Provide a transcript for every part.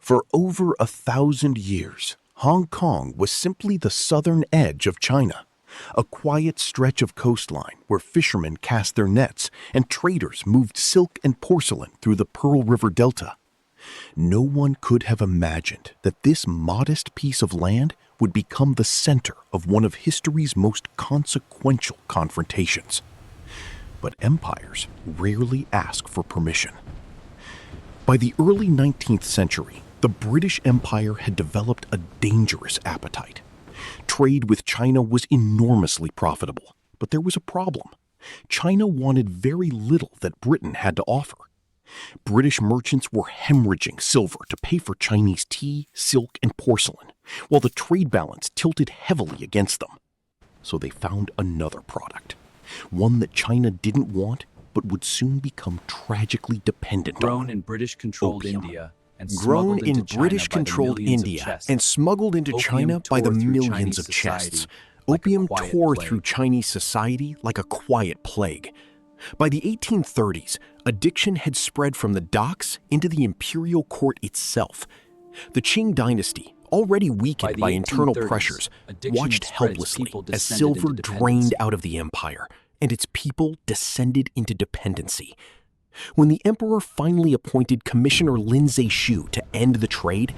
For over 1,000 years, Hong Kong was simply the southern edge of China, a quiet stretch of coastline where fishermen cast their nets and traders moved silk and porcelain through the Pearl River Delta. No one could have imagined that this modest piece of land would become the center of one of history's most consequential confrontations. But empires rarely ask for permission. By the early 19th century, the British Empire had developed a dangerous appetite. Trade with China was enormously profitable, but there was a problem. China wanted very little that Britain had to offer. British merchants were hemorrhaging silver to pay for Chinese tea, silk, and porcelain, while the trade balance tilted heavily against them. So they found another product, one that China didn't want but would soon become tragically dependent on. Grown in British-controlled Opium. India and Grown smuggled in into China British-controlled by the millions of India chests. and smuggled into Opium China by the tore through millions Chinese of society chests. like a Opium quiet tore plague. through Chinese society like a quiet plague. By the 1830s, addiction had spread from the docks into the imperial court itself. The Qing dynasty, already weakened by internal 1830s, pressures, addiction watched spread as helplessly people as descended silver into drained dependency. out of the empire, and its people descended into dependency. When the emperor finally appointed Commissioner Lin Zexu to end the trade,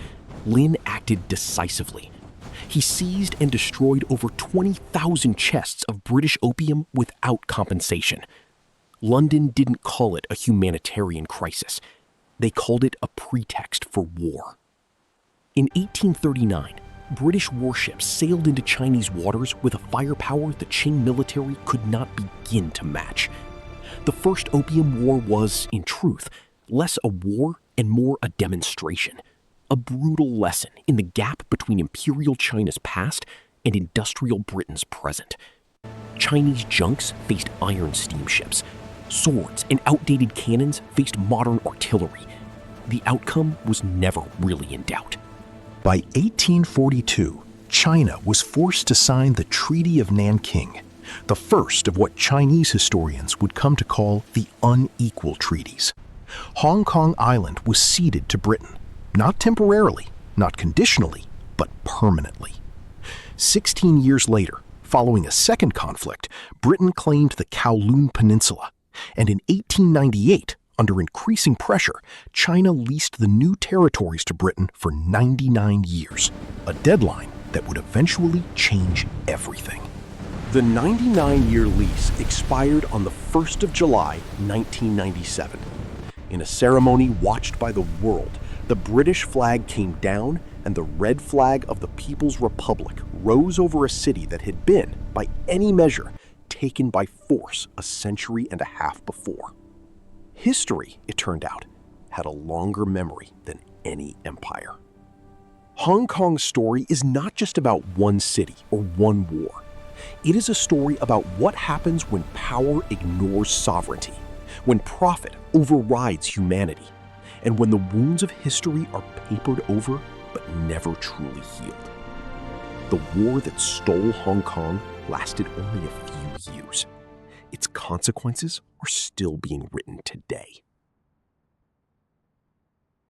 Lin acted decisively. He seized and destroyed over 20,000 chests of British opium without compensation. London didn't call it a humanitarian crisis. They called it a pretext for war. In 1839, British warships sailed into Chinese waters with a firepower the Qing military could not begin to match. The First Opium War was, in truth, less a war and more a demonstration, a brutal lesson in the gap between imperial China's past and industrial Britain's present. Chinese junks faced iron steamships. Swords and outdated cannons faced modern artillery. The outcome was never really in doubt. By 1842, China was forced to sign the Treaty of Nanking, the first of what Chinese historians would come to call the unequal treaties. Hong Kong Island was ceded to Britain, not temporarily, not conditionally, but permanently. 16 years later, following a second conflict, Britain claimed the Kowloon Peninsula, and in 1898, under increasing pressure, China leased the new territories to Britain for 99 years, a deadline that would eventually change everything. The 99-year lease expired on the 1st of July, 1997. In a ceremony watched by the world, the British flag came down and the red flag of the People's Republic rose over a city that had been, by any measure, taken by force a century and a half before. History, it turned out, had a longer memory than any empire. Hong Kong's story is not just about one city or one war. It is a story about what happens when power ignores sovereignty, when profit overrides humanity, and when the wounds of history are papered over but never truly healed. The war that stole Hong Kong lasted only a few years. Its consequences are still being written today.